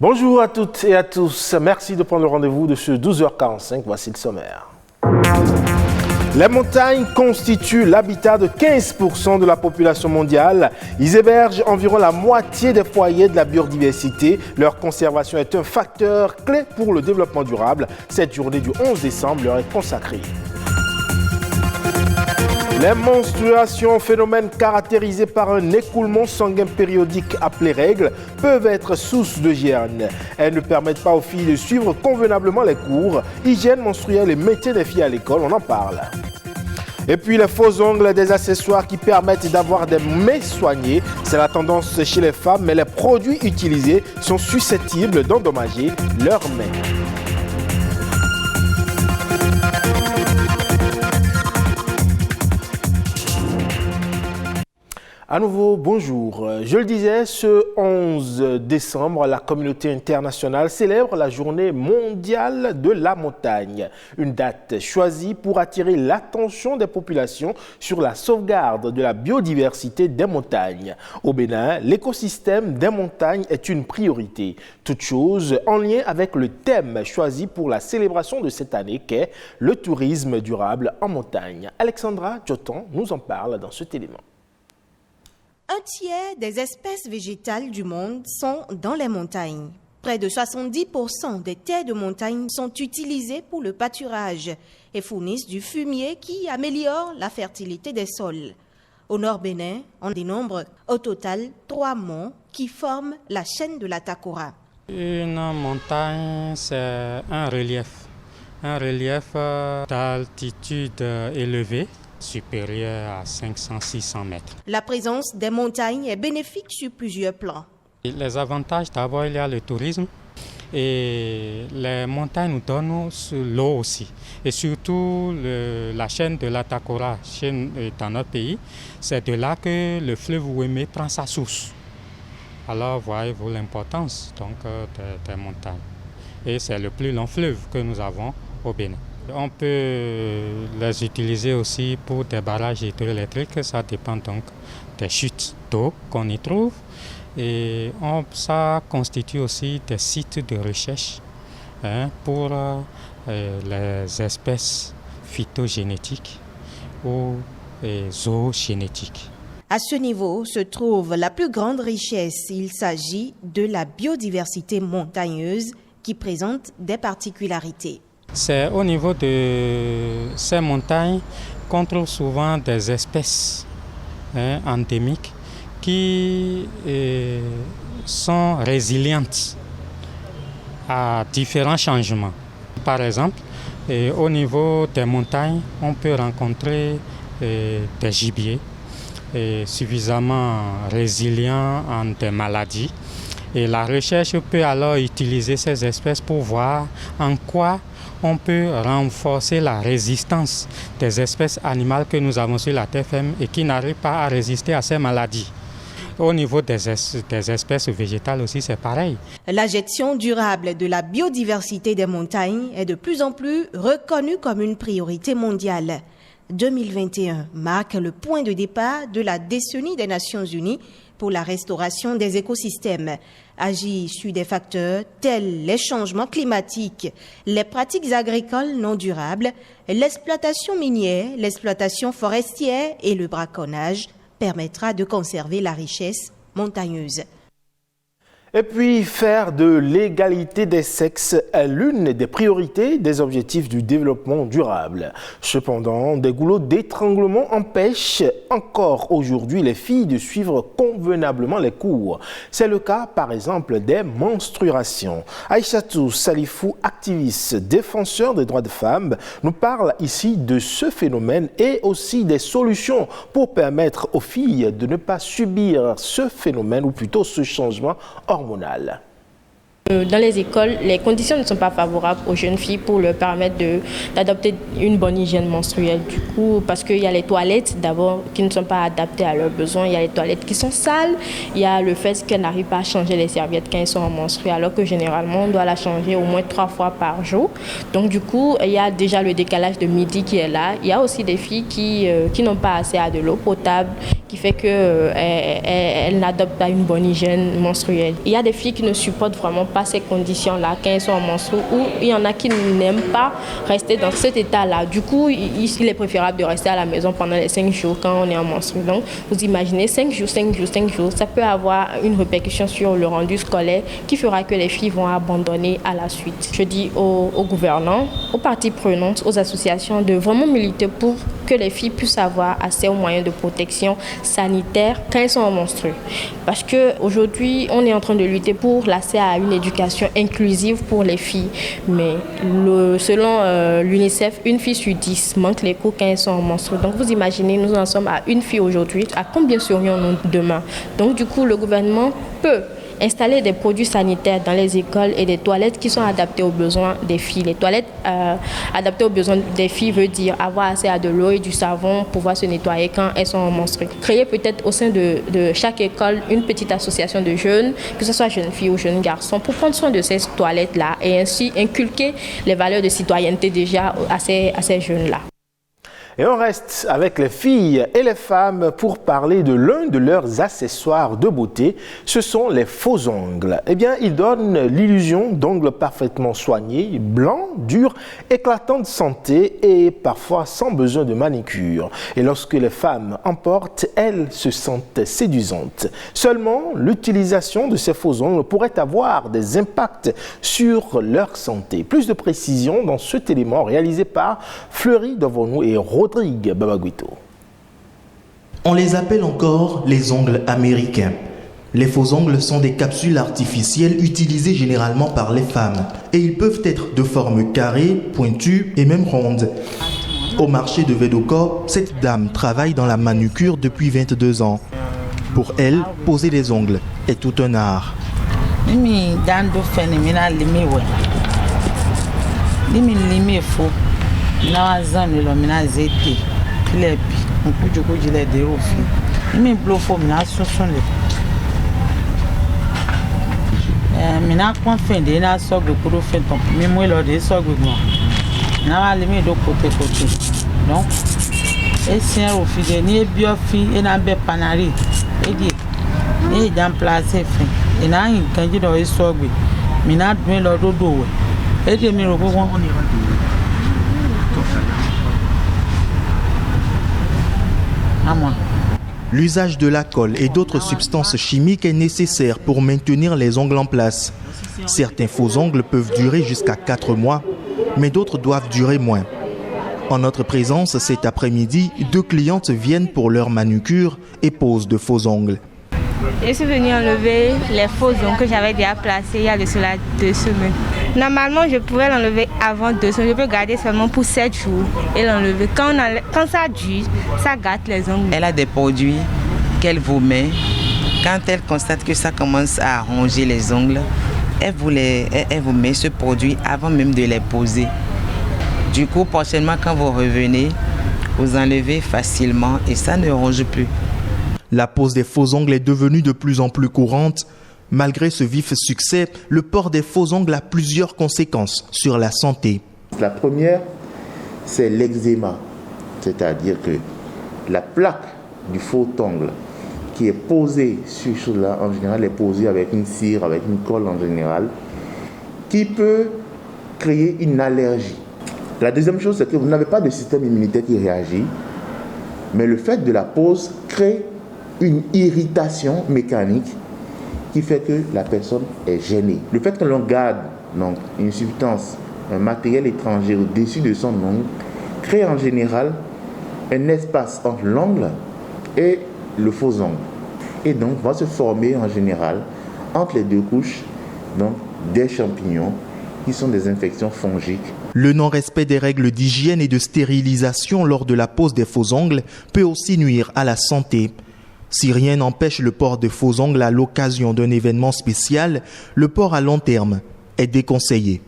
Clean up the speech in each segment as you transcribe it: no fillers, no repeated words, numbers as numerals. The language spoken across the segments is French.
Bonjour à toutes et à tous. Merci de prendre le rendez-vous de ce 12h45. Voici le sommaire. Les montagnes constituent l'habitat de 15% de la population mondiale. Ils hébergent environ la moitié des foyers de la biodiversité. Leur conservation est un facteur clé pour le développement durable. Cette journée du 11 décembre leur est consacrée. Les menstruations, phénomène caractérisé par un écoulement sanguin périodique appelé règles, peuvent être source de gêne. Elles ne permettent pas aux filles de suivre convenablement les cours. Hygiène menstruelle et maintien des filles à l'école, on en parle. Et puis les faux ongles, des accessoires qui permettent d'avoir des mains soignées. C'est la tendance chez les femmes, mais les produits utilisés sont susceptibles d'endommager leurs mains. À nouveau, bonjour. Je le disais, ce 11 décembre, la communauté internationale célèbre la journée mondiale de la montagne. Une date choisie pour attirer l'attention des populations sur la sauvegarde de la biodiversité des montagnes. Au Bénin, l'écosystème des montagnes est une priorité. Toute chose en lien avec le thème choisi pour la célébration de cette année qu'est le tourisme durable en montagne. Alexandra Djoton nous en parle dans cet élément. Un tiers des espèces végétales du monde sont dans les montagnes. Près de 70% des terres de montagne sont utilisées pour le pâturage et fournissent du fumier qui améliore la fertilité des sols. Au nord Bénin, on dénombre au total 3 monts qui forment la chaîne de la Takora. Une montagne, c'est un relief d'altitude élevée, supérieur à 500-600 mètres. La présence des montagnes est bénéfique sur plusieurs plans. Les avantages, d'abord, il y a le tourisme et les montagnes nous donnent l'eau aussi. Et surtout, la chaîne de la Takora, dans notre pays, c'est de là que le fleuve Ouémé prend sa source. Alors, voyez-vous l'importance donc, des montagnes. Et c'est le plus long fleuve que nous avons au Bénin. On peut les utiliser aussi pour des barrages hydroélectriques, ça dépend donc des chutes d'eau qu'on y trouve. Et ça constitue aussi des sites de recherche pour les espèces phytogénétiques ou zoogénétiques. À ce niveau se trouve la plus grande richesse. Il s'agit de la biodiversité montagneuse qui présente des particularités. C'est au niveau de ces montagnes qu'on trouve souvent des espèces endémiques qui sont résilientes à différents changements. Par exemple, au niveau des montagnes, on peut rencontrer des gibiers suffisamment résilients en des maladies. Et la recherche peut alors utiliser ces espèces pour voir en quoi on peut renforcer la résistance des espèces animales que nous avons sur la terre ferme et qui n'arrivent pas à résister à ces maladies. Au niveau des espèces végétales aussi, c'est pareil. La gestion durable de la biodiversité des montagnes est de plus en plus reconnue comme une priorité mondiale. 2021 marque le point de départ de la décennie des Nations Unies pour la restauration des écosystèmes. Agit sur des facteurs tels les changements climatiques, les pratiques agricoles non durables, l'exploitation minière, l'exploitation forestière et le braconnage permettra de conserver la richesse montagneuse. Et puis, faire de l'égalité des sexes est l'une des priorités des objectifs du développement durable. Cependant, des goulots d'étranglement empêchent encore aujourd'hui les filles de suivre convenablement les cours. C'est le cas, par exemple, des menstruations. Aïchatou Salifou, activiste, défenseur des droits des femmes, nous parle ici de ce phénomène et aussi des solutions pour permettre aux filles de ne pas subir ce phénomène ou plutôt ce changement hormonal. Dans les écoles, les conditions ne sont pas favorables aux jeunes filles pour leur permettre d'adopter une bonne hygiène menstruelle. Du coup, parce qu'il y a les toilettes d'abord qui ne sont pas adaptées à leurs besoins, il y a les toilettes qui sont sales, il y a le fait qu'elles n'arrivent pas à changer les serviettes quand elles sont menstruées, alors que généralement on doit la changer au moins 3 fois par jour. Donc du coup, il y a déjà le décalage de midi qui est là. Il y a aussi des filles qui n'ont pas assez de l'eau potable, qui fait qu'elles n'adoptent pas une bonne hygiène menstruelle. Il y a des filles qui ne supportent vraiment pas aura ces conditions-là quand elles sont en menstru, ou il y en a qui n'aiment pas rester dans cet état-là. Du coup, il est préférable de rester à la maison pendant les 5 jours quand on est en menstru. Donc, vous imaginez 5 jours, ça peut avoir une répercussion sur le rendu scolaire qui fera que les filles vont abandonner à la suite. Je dis aux gouvernants, aux parties prenantes, aux associations de vraiment militer pour que les filles puissent avoir accès aux moyens de protection sanitaire quand elles sont en menstru. Parce qu'aujourd'hui, on est en train de lutter pour l'accès à une éducation inclusive pour les filles. Mais selon l'UNICEF, une fille sur 10 manque les cours quand elles sont en menstru. Donc vous imaginez, nous en sommes à une fille aujourd'hui. À combien serions-nous demain? Donc du coup, le gouvernement peut installer des produits sanitaires dans les écoles et des toilettes qui sont adaptées aux besoins des filles. Les toilettes adaptées aux besoins des filles veut dire avoir accès à de l'eau et du savon, pouvoir se nettoyer quand elles sont en menstru. Créer peut-être au sein de chaque école une petite association de jeunes, que ce soit jeunes filles ou jeunes garçons, pour prendre soin de ces toilettes-là et ainsi inculquer les valeurs de citoyenneté déjà à ces jeunes-là. Et on reste avec les filles et les femmes pour parler de l'un de leurs accessoires de beauté. Ce sont les faux ongles. Eh bien, ils donnent l'illusion d'ongles parfaitement soignés, blancs, durs, éclatants de santé et parfois sans besoin de manicure. Et lorsque les femmes en portent, elles se sentent séduisantes. Seulement, l'utilisation de ces faux ongles pourrait avoir des impacts sur leur santé. Plus de précisions dans cet élément réalisé par Fleury Devonou et Rodrigue Babaguito. On les appelle encore les ongles américains. Les faux ongles sont des capsules artificielles utilisées généralement par les femmes et ils peuvent être de forme carrée, pointue et même ronde. Au marché de Vedoko, cette dame travaille dans la manucure depuis 22 ans. Pour elle, poser les ongles est tout un art. L'usage de la colle et d'autres substances chimiques est nécessaire pour maintenir les ongles en place. Certains faux ongles peuvent durer jusqu'à 4 mois, mais d'autres doivent durer moins. En notre présence cet après-midi, 2 clientes viennent pour leur manucure et posent de faux ongles. Je suis venue enlever les faux ongles que j'avais déjà placés il y a de cela 2 semaines. Normalement, je pouvais l'enlever avant 2 semaines. Je peux garder seulement pour 7 jours et l'enlever. Quand ça dure, ça gâte les ongles. Elle a des produits qu'elle vous met. Quand elle constate que ça commence à ronger les ongles, elle vous met ce produit avant même de les poser. Du coup, prochainement, quand vous revenez, vous enlevez facilement et ça ne ronge plus. La pose des faux ongles est devenue de plus en plus courante. Malgré ce vif succès, le port des faux ongles a plusieurs conséquences sur la santé. La première, c'est l'eczéma, c'est-à-dire que la plaque du faux ongle qui est posée sur là, en général, est posée avec une cire, avec une colle en général, qui peut créer une allergie. La deuxième chose, c'est que vous n'avez pas de système immunitaire qui réagit, mais le fait de la pose crée une irritation mécanique qui fait que la personne est gênée. Le fait que l'on garde donc, une substance, un matériel étranger au-dessus de son ongle, crée en général un espace entre l'ongle et le faux ongle. Et donc va se former en général entre les 2 couches donc, des champignons qui sont des infections fongiques. Le non-respect des règles d'hygiène et de stérilisation lors de la pose des faux ongles peut aussi nuire à la santé. Si rien n'empêche le port de faux ongles à l'occasion d'un événement spécial, le port à long terme est déconseillé.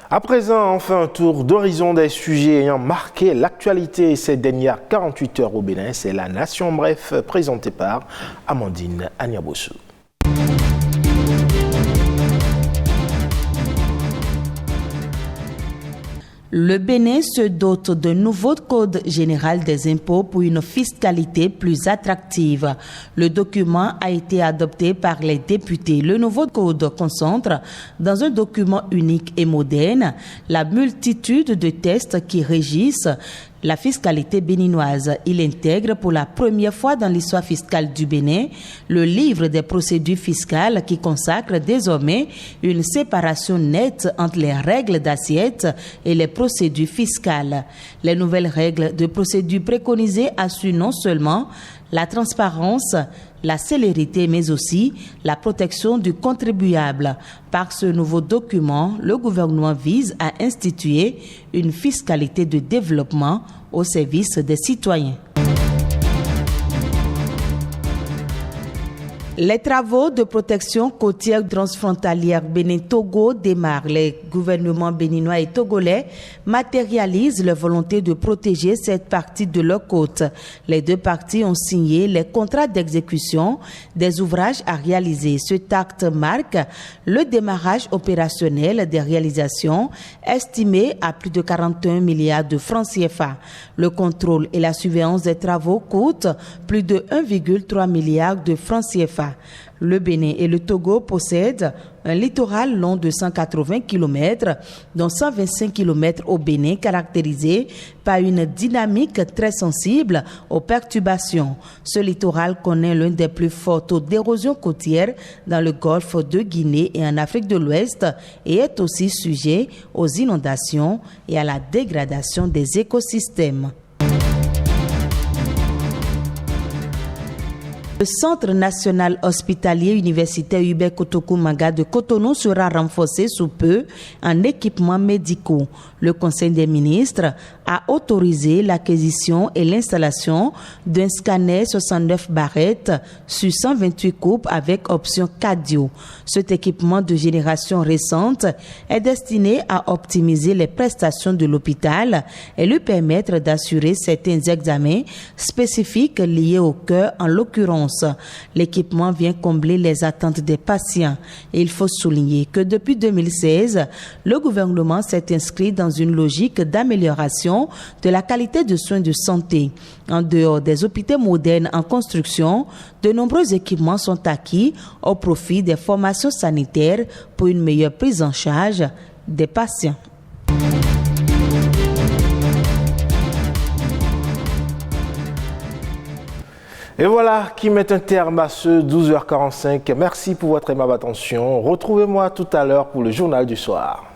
À présent, enfin un tour d'horizon des sujets ayant marqué l'actualité ces dernières 48 heures au Bénin. C'est La Nation Bref, présentée par Amandine Agnabossou. Le Bénin se dote d'un nouveau code général des impôts pour une fiscalité plus attractive. Le document a été adopté par les députés. Le nouveau code concentre dans un document unique et moderne la multitude de textes qui régissent la fiscalité béninoise. Il intègre pour la première fois dans l'histoire fiscale du Bénin le livre des procédures fiscales qui consacre désormais une séparation nette entre les règles d'assiette et les procédures fiscales. Les nouvelles règles de procédure préconisées assurent non seulement la transparence, la célérité, mais aussi la protection du contribuable. Par ce nouveau document, le gouvernement vise à instituer une fiscalité de développement au service des citoyens. Les travaux de protection côtière transfrontalière Bénin-Togo démarrent. Les gouvernements béninois et togolais matérialisent leur volonté de protéger cette partie de leur côte. Les deux parties ont signé les contrats d'exécution des ouvrages à réaliser. Cet acte marque le démarrage opérationnel des réalisations estimées à plus de 41 milliards de francs CFA. Le contrôle et la surveillance des travaux coûtent plus de 1,3 milliard de francs CFA. Le Bénin et le Togo possèdent un littoral long de 180 km, dont 125 km au Bénin, caractérisé par une dynamique très sensible aux perturbations. Ce littoral connaît l'un des plus forts taux d'érosion côtière dans le golfe de Guinée et en Afrique de l'Ouest et est aussi sujet aux inondations et à la dégradation des écosystèmes. Le Centre national hospitalier universitaire Hubert Kotokou Maga de Cotonou sera renforcé sous peu en équipements médicaux. Le Conseil des ministres a autorisé l'acquisition et l'installation d'un scanner 69 barrettes sur 128 coupes avec option cardio. Cet équipement de génération récente est destiné à optimiser les prestations de l'hôpital et lui permettre d'assurer certains examens spécifiques liés au cœur en l'occurrence. L'équipement vient combler les attentes des patients. Et il faut souligner que depuis 2016, le gouvernement s'est inscrit dans une logique d'amélioration de la qualité de soins de santé. En dehors des hôpitaux modernes en construction, de nombreux équipements sont acquis au profit des formations sanitaires pour une meilleure prise en charge des patients. Et voilà qui met un terme à ce 12h45. Merci pour votre aimable attention. Retrouvez-moi tout à l'heure pour le journal du soir.